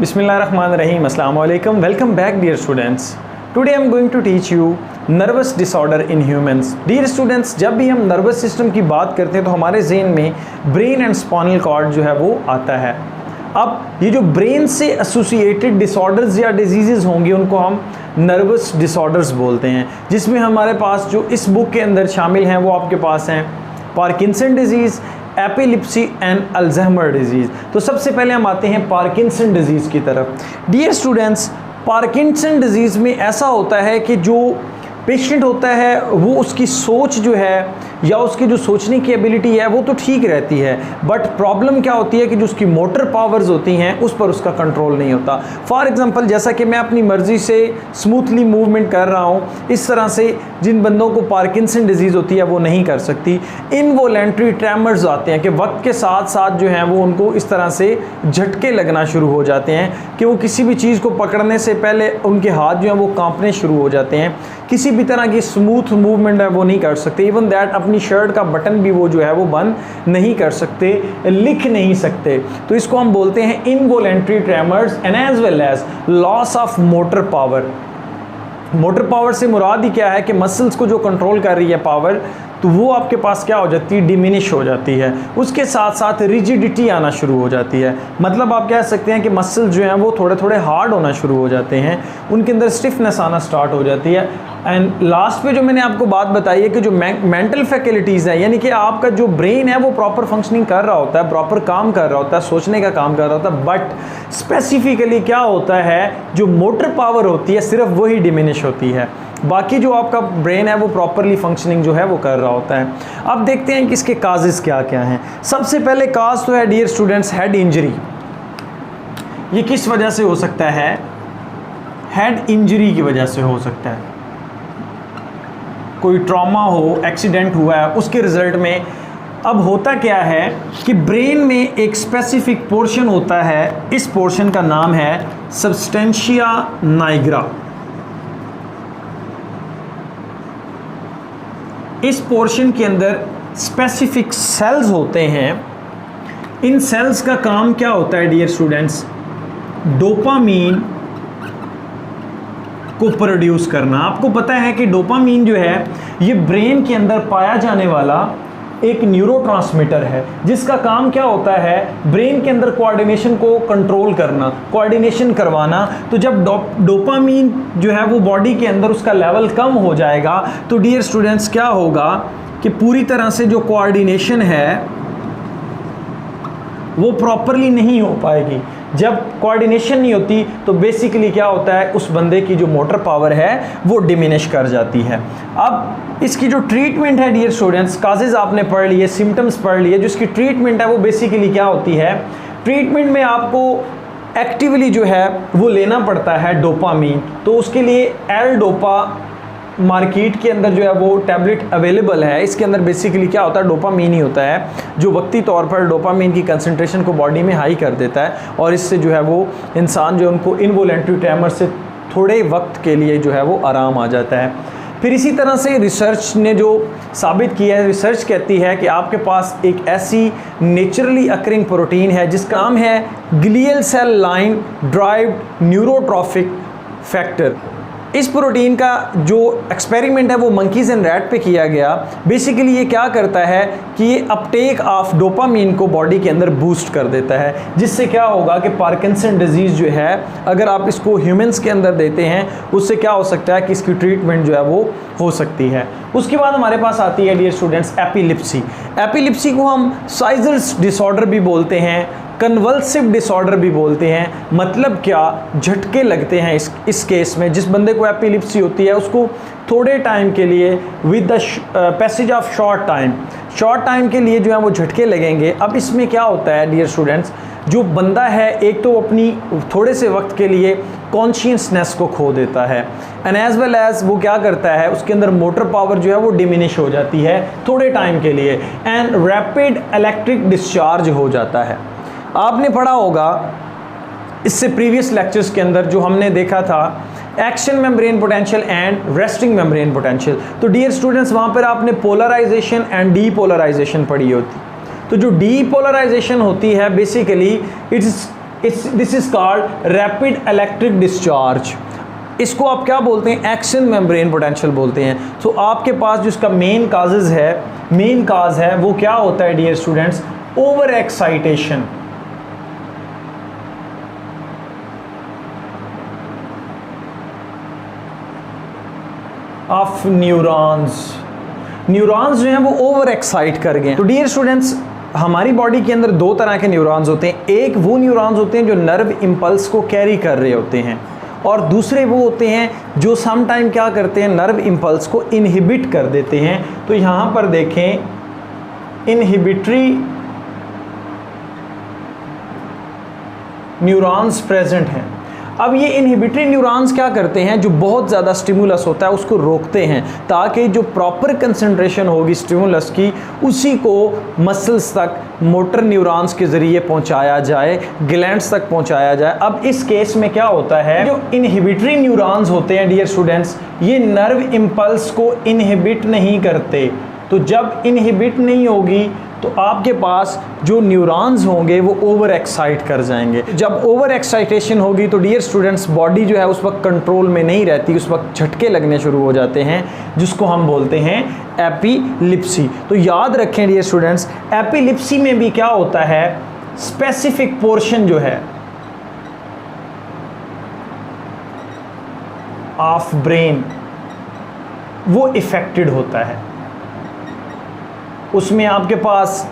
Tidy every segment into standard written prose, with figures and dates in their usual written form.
Bismillahirrahmanirrahim. Assalamu alaikum. Welcome back, dear students. Today I am going to teach you nervous disorder in humans. Dear students, जब भी हम nervous system की बात करते हैं तो हमारे ज़हन में brain and spinal cord जो है वो आता है। अब ये जो ब्रेन से एसोसिएटेड डिसऑर्डर्स या डिजीज़ होंगे उनको हम नर्वस डिसऑर्डर्स बोलते हैं, जिसमें हमारे पास जो इस बुक के अंदर शामिल हैं वो आपके पास हैं Parkinson disease, epilepsy and Alzheimer disease. तो सबसे पहले हम आते हैं पार्किंसन डिजीज़ की तरफ। डियर स्टूडेंट्स, पार्किंसन डिजीज़ में ऐसा होता है कि जो पेशेंट होता है वो उसकी सोच जो है या उसकी जो सोचने की एबिलिटी है वो तो ठीक रहती है, बट प्रॉब्लम क्या होती है कि जो उसकी मोटर पावर्स होती हैं उस पर उसका कंट्रोल नहीं होता। फॉर एग्जांपल, जैसा कि मैं अपनी मर्ज़ी से स्मूथली मूवमेंट कर रहा हूँ, इस तरह से जिन बंदों को पार्किंसन डिजीज़ होती है वो नहीं कर सकती। इनवॉलेंट्री ट्रेमर्स आते हैं कि वक्त के साथ साथ जो है वो उनको इस तरह से झटके लगना शुरू हो जाते हैं कि वो किसी भी चीज़ को पकड़ने से पहले उनके हाथ जो हैं वो कांपने शुरू हो जाते हैं, किसी भी तरह की स्मूथ मूवमेंट है वो नहीं कर सकते। इवन दैट अपनी शर्ट का बटन भी वो जो है वो बंद नहीं कर सकते, लिख नहीं सकते। तो इसको हम बोलते हैं involuntary tremors and as well as loss of motor power. Motor power से मुराद ही क्या है कि मसल्स को जो कंट्रोल कर रही है पावर, तो वो आपके पास क्या हो जाती है, डिमिनिश हो जाती है। उसके साथ साथ रिजिडिटी आना शुरू हो जाती है। मतलब आप कह सकते हैं कि मसल्स जो हैं वो थोड़े थोड़े हार्ड होना शुरू हो जाते हैं, उनके अंदर स्टिफनेस आना स्टार्ट हो जाती है। एंड लास्ट पे जो मैंने आपको बात बताई है कि जो मेंटल फैकल्टीज़ है, यानी कि आपका जो ब्रेन है वो प्रॉपर फंक्शनिंग कर रहा होता है, प्रॉपर काम कर रहा होता है, सोचने का काम कर रहा होता है, बट स्पेसिफिकली क्या होता है, जो मोटर पावर होती है सिर्फ वही डिमिनिश होती है, बाकी जो आपका ब्रेन है वो प्रॉपरली फंक्शनिंग जो है वो कर रहा होता है। अब देखते हैं कि इसके काजेस क्या क्या हैं। सबसे पहले काज तो है डियर स्टूडेंट्स हेड इंजरी। ये किस वजह से हो सकता है? हेड इंजरी की वजह से हो सकता है। कोई ट्रॉमा हो, एक्सीडेंट हुआ है, उसके रिजल्ट में अब होता क्या है कि ब्रेन में एक स्पेसिफिक पोर्शन होता है, इस पोर्शन का नाम है सबस्टेंशिया नाइग्रा। इस पोर्शन के अंदर स्पेसिफिक सेल्स होते हैं। इन सेल्स का काम क्या होता है डियर स्टूडेंट्स? डोपामीन को प्रोड्यूस करना। आपको पता है कि डोपामीन जो है ये ब्रेन के अंदर पाया जाने वाला एक न्यूरोट्रांसमीटर है, जिसका काम क्या होता है, ब्रेन के अंदर कोऑर्डिनेशन को कंट्रोल करना, कोऑर्डिनेशन करवाना। तो जब डोपामीन जो है वो बॉडी के अंदर उसका लेवल कम हो जाएगा तो डियर स्टूडेंट्स क्या होगा कि पूरी तरह से जो कोऑर्डिनेशन है वो प्रॉपरली नहीं हो पाएगी। जब कोऑर्डिनेशन नहीं होती तो बेसिकली क्या होता है, उस बंदे की जो मोटर पावर है वो डिमिनिश कर जाती है। अब इसकी जो ट्रीटमेंट है डियर स्टूडेंट्स, काजेज आपने पढ़ लिए, सिम्टम्स पढ़ लिए, जो इसकी ट्रीटमेंट है वो बेसिकली क्या होती है, ट्रीटमेंट में आपको एक्टिवली जो है वो लेना पड़ता है डोपामीन। तो उसके लिए एल डोपा मार्केट के अंदर जो है वो टैबलेट अवेलेबल है। इसके अंदर बेसिकली क्या होता है, डोपामीन ही होता है जो वक्ती तौर पर डोपामीन की कंसंट्रेशन को बॉडी में हाई कर देता है, और इससे जो है वो इंसान जो उनको इनवॉलेंट्री ट्रेमर से थोड़े वक्त के लिए जो है वो आराम आ जाता है। फिर इसी तरह से रिसर्च ने जो साबित किया है, रिसर्च कहती है कि आपके पास एक ऐसी नेचुरली अकरिंग प्रोटीन है जिसका नाम है glial cell line derived neurotrophic factor. इस प्रोटीन का जो एक्सपेरिमेंट है वो मंकीज़ एंड रैट पे किया गया। बेसिकली ये क्या करता है कि ये अपटेक ऑफ डोपामीन को बॉडी के अंदर बूस्ट कर देता है, जिससे क्या होगा कि पार्किंसन डिजीज़ जो है अगर आप इसको ह्यूमंस के अंदर देते हैं उससे क्या हो सकता है कि इसकी ट्रीटमेंट जो है वो हो सकती है। उसके बाद हमारे पास आती है डियर स्टूडेंट्स एपिलिप्सी। एपिलिप्सी को हम साइजर्स डिसऑर्डर भी बोलते हैं, कन्वल्सिव डिसऑर्डर भी बोलते हैं। मतलब क्या, झटके लगते हैं इस केस में। जिस बंदे को एपिलिप्सी होती है उसको थोड़े टाइम के लिए with the passage of short time के लिए जो है वो झटके लगेंगे। अब इसमें क्या होता है डियर स्टूडेंट्स, जो बंदा है एक तो अपनी थोड़े से वक्त के लिए कॉन्शियसनेस को खो देता है, एंड एज वेल एज वो क्या करता है, उसके अंदर मोटर पावर जो है वो डिमिनिश हो जाती है थोड़े टाइम के लिए, एंड रैपिड इलेक्ट्रिक डिस्चार्ज हो जाता है। आपने पढ़ा होगा इससे प्रीवियस लेक्चर्स के अंदर जो हमने देखा था action membrane potential and resting membrane potential. तो डियर स्टूडेंट्स, वहाँ पर आपने पोलराइजेशन एंड डीपोलराइजेशन पढ़ी होती। तो जो डीपोलराइजेशन होती है basically it's this is called rapid electric discharge. इसको आप क्या बोलते हैं? एक्शन मेम्ब्रेन पोटेंशियल बोलते हैं। तो आपके पास जो इसका मेन काज है वो क्या होता है dear students? Over excitation of neurons जो हैं वो ओवर एक्साइट कर गए। तो डियर स्टूडेंट्स, हमारी बॉडी के अंदर दो तरह के न्यूरॉन्स होते हैं। एक वो न्यूरॉन्स होते हैं जो नर्व इंपल्स को कैरी कर रहे होते हैं, और दूसरे वो होते हैं जो सम टाइम क्या करते हैं? नर्व इंपल्स को इनहिबिट कर देते हैं। तो यहाँ पर देखें, इनहिबिटरी न्यूरॉन्स प्रेजेंट हैं। अब ये इनहिबिटरी न्यूरॉन्स क्या करते हैं? जो बहुत ज़्यादा स्टिमुलस होता है उसको रोकते हैं, ताकि जो प्रॉपर कंसंट्रेशन होगी स्टिमुलस की उसी को मसल्स तक मोटर न्यूरॉन्स के ज़रिए पहुंचाया जाए, ग्लैंड्स तक पहुंचाया जाए। अब इस केस में क्या होता है? जो इनहिबिटरी न्यूरॉन्स होते हैं डियर स्टूडेंट्स, ये नर्व इंपल्स को इनहिबिट नहीं करते। तो जब इनहिबिट नहीं होगी तो आपके पास जो न्यूरॉन्स होंगे वो ओवर एक्साइट कर जाएंगे। जब ओवर एक्साइटेशन होगी तो डियर स्टूडेंट्स, बॉडी जो है उस वक्त कंट्रोल में नहीं रहती, उस वक्त झटके लगने शुरू हो जाते हैं, जिसको हम बोलते हैं एपिलिप्सी। तो याद रखें डियर स्टूडेंट्स, एपिलिप्सी में भी क्या होता है? स्पेसिफिक पोर्शन जो है ऑफ ब्रेन वो इफेक्टेड होता है। उसमें आपके पास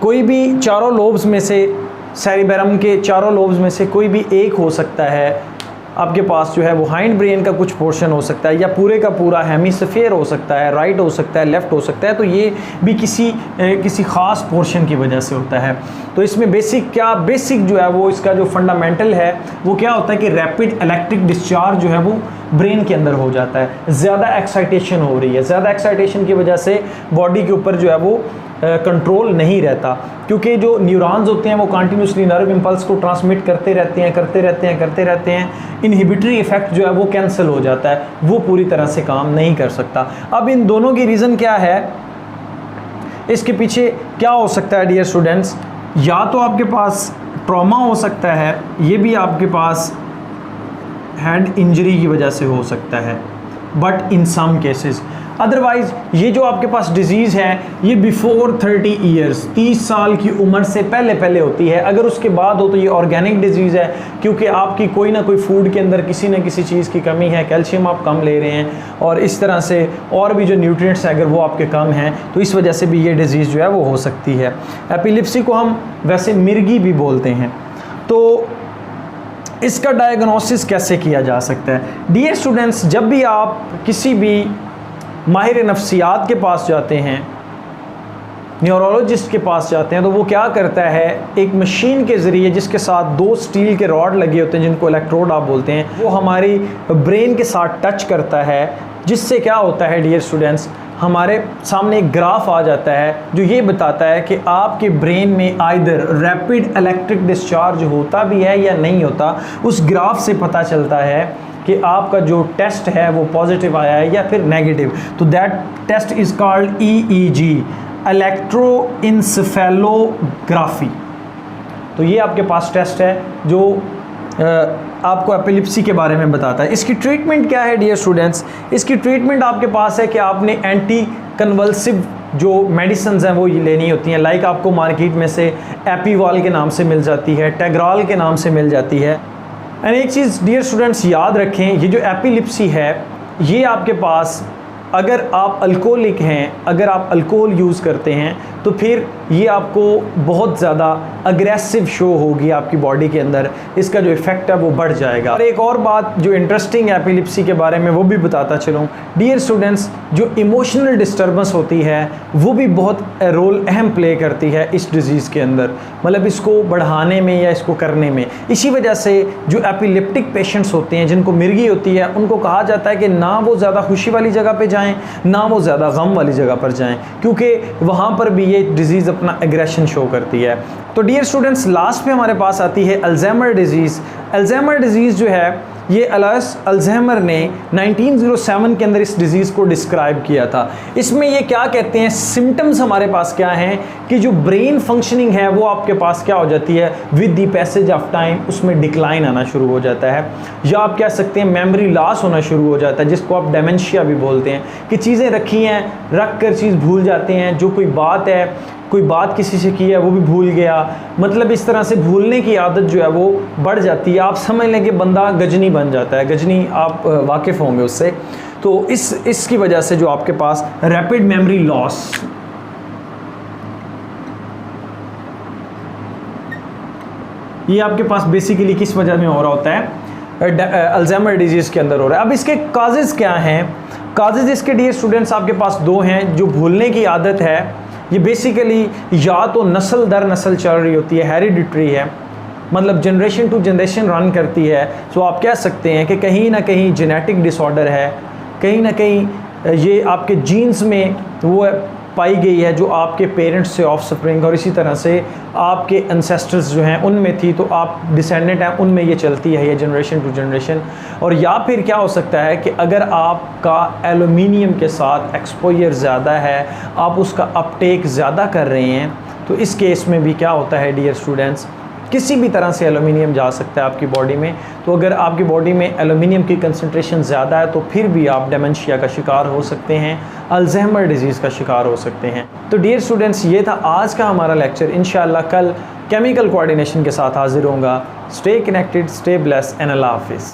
कोई भी चारों लोब्स में से, सेरिबेरम के चारों लोब्स में से कोई भी एक हो सकता है। आपके पास जो है वो हाइंड ब्रेन का कुछ पोर्शन हो सकता है, या पूरे का पूरा हेमिस्फीयर हो सकता है, राइट हो सकता है, लेफ्ट हो सकता है। तो ये भी किसी ख़ास पोर्शन की वजह से होता है। तो इसमें बेसिक जो है वो इसका जो फंडामेंटल है वो क्या होता है कि रैपिड इलेक्ट्रिक डिस्चार्ज जो है वो ब्रेन के अंदर हो जाता है। ज़्यादा एक्साइटेशन हो रही है, ज़्यादा एक्साइटेशन की वजह से बॉडी के ऊपर जो है वो कंट्रोल नहीं रहता, क्योंकि जो न्यूरॉन्स होते हैं वो कंटिन्यूसली नर्व इंपल्स को ट्रांसमिट करते रहते हैं। इनहिबिटरी इफेक्ट जो है वो कैंसिल हो जाता है, वो पूरी तरह से काम नहीं कर सकता। अब इन दोनों की रीज़न क्या है? इसके पीछे क्या हो सकता है डियर स्टूडेंट्स? या तो आपके पास ट्रॉमा हो सकता है, ये भी आपके पास हेड इंजरी की वजह से हो सकता है, but in some cases. Otherwise ये जो आपके पास डिजीज़ है ये बिफोर 30 ईयर्स, 30 साल की उम्र से पहले होती है। अगर उसके बाद हो तो ये ऑर्गेनिक डिजीज़ है, क्योंकि आपकी कोई ना कोई फूड के अंदर किसी न किसी चीज़ की कमी है, कैल्शियम आप कम ले रहे हैं, और इस तरह से और भी जो न्यूट्रिएंट्स हैं अगर वो आपके कम हैं तो इस वजह से भी ये डिज़ीज़ जो है वो हो सकती है। एपिलिप्सी को हम वैसे मिर्गी भी बोलते हैं। तो इसका डायग्नोसिस कैसे किया जा सकता है? डियर स्टूडेंट्स, जब भी आप किसी भी माहिर नफ्सियात के पास जाते हैं, न्यूरोलॉजिस्ट के पास जाते हैं, तो वो क्या करता है? एक मशीन के ज़रिए जिसके साथ 2 स्टील के रॉड लगे होते हैं जिनको इलेक्ट्रोड आप बोलते हैं, वो हमारी ब्रेन के साथ टच करता है, जिससे क्या होता है डियर स्टूडेंट्स, हमारे सामने एक ग्राफ आ जाता है जो ये बताता है कि आपके ब्रेन में आइदर रैपिड इलेक्ट्रिक डिस्चार्ज होता भी है या नहीं होता। उस ग्राफ से पता चलता है कि आपका जो टेस्ट है वो पॉजिटिव आया है या फिर नेगेटिव। तो that test is called EEG, electroencephalography. तो ये आपके पास टेस्ट है जो आपको एपिलिप्सी के बारे में बताता है। इसकी ट्रीटमेंट क्या है डियर स्टूडेंट्स? इसकी ट्रीटमेंट आपके पास है कि आपने एंटी कन्वल्सिव जो मेडिसिन हैं वो लेनी होती हैं। लाइक आपको मार्केट में से एपीवाल के नाम से मिल जाती है, टेग्राल के नाम से मिल जाती है। एंड एक चीज़ डियर स्टूडेंट्स याद रखें, ये जो एपिलिप्सी है ये आपके पास, अगर आप अल्कोहलिक हैं, अगर आप अल्कोहल यूज़ करते हैं तो फिर ये आपको बहुत ज़्यादा अग्रेसिव शो होगी आपकी बॉडी के अंदर, इसका जो इफ़ेक्ट है वो बढ़ जाएगा। और एक और बात जो इंटरेस्टिंग है एपिलिप्सी के बारे में वो भी बताता चलूँ डियर स्टूडेंट्स, जो इमोशनल डिस्टर्बेंस होती है वो भी बहुत रोल अहम प्ले करती है इस डिज़ीज़ के अंदर, मतलब इसको बढ़ाने में या इसको करने में। इसी वजह से जो एपिलेप्टिक पेशेंट्स होते हैं, जिनको मिर्गी होती है, उनको कहा जाता है कि ना वो ज़्यादा खुशी वाली जगह पर जाएँ ना वो ज़्यादा गम वाली जगह पर जाएँ, क्योंकि वहाँ पर भी ये डिज़ीज़ अपना एग्रेशन शो करती है। तो डियर स्टूडेंट्स, लास्ट में हमारे पास आती है अल्जाइमर डिज़ीज़। अल्जाइमर डिज़ीज़ जो है ये अलायस अल्जाइमर ने 1907 के अंदर इस डिजीज़ को डिस्क्राइब किया था। इसमें ये क्या कहते हैं, सिम्टम्स हमारे पास क्या हैं कि जो ब्रेन फंक्शनिंग है वो आपके पास क्या हो जाती है, with the passage of time उसमें डिक्लाइन आना शुरू हो जाता है, या आप कह सकते हैं मेमोरी लॉस होना शुरू हो जाता है, जिसको आप डेमेंशिया भी बोलते हैं, कि चीज़ें रखी हैं रख कर चीज़ भूल जाते हैं, जो कोई बात किसी से की है वो भी भूल गया, मतलब इस तरह से भूलने की आदत जो है वो बढ़ जाती है। आप समझ लें कि बंदा गजनी बन जाता है, गजनी आप वाकिफ़ होंगे उससे। तो इसकी वजह से जो आपके पास रैपिड मेमोरी लॉस, ये आपके पास बेसिकली किस वजह में हो रहा होता है, अल्जाइमर डिजीज़ के अंदर हो रहा है। अब इसके काजेज़ क्या हैं, काजेज़ इसके डियर स्टूडेंट्स आपके पास दो हैं। जो भूलने की आदत है ये बेसिकली या तो नस्ल दर नस्ल चल रही होती है, हेरिडिटरी है, मतलब जनरेशन टू जनरेशन रन करती है। सो आप कह सकते हैं कि कहीं ना कहीं जेनेटिक डिसऑर्डर है, कहीं ना कहीं ये आपके जीन्स में वो पाई गई है जो आपके पेरेंट्स से ऑफ स्प्रिंग, और इसी तरह से आपके एंसेस्टर्स जो हैं उनमें थी, तो आप डिसेंडेंट हैं उनमें ये चलती है, ये जनरेशन टू जनरेशन। और या फिर क्या हो सकता है कि अगर आपका एलुमिनियम के साथ एक्सपोजर ज़्यादा है, आप उसका अपटेक ज़्यादा कर रहे हैं, तो इस केस में भी क्या होता है डियर स्टूडेंट्स, किसी भी तरह से एलुमिनियम जा सकता है आपकी बॉडी में। तो अगर आपकी बॉडी में एलुमिनियम की कंसंट्रेशन ज़्यादा है तो फिर भी आप डेमेंशिया का शिकार हो सकते हैं, अल्जाइमर डिजीज़ का शिकार हो सकते हैं। तो डियर स्टूडेंट्स ये था आज का हमारा लेक्चर। इंशाल्लाह कल केमिकल कोऑर्डिनेशन के साथ हाजिर होऊंगा। Stay connected, stay blessed and Allah हाफिज़।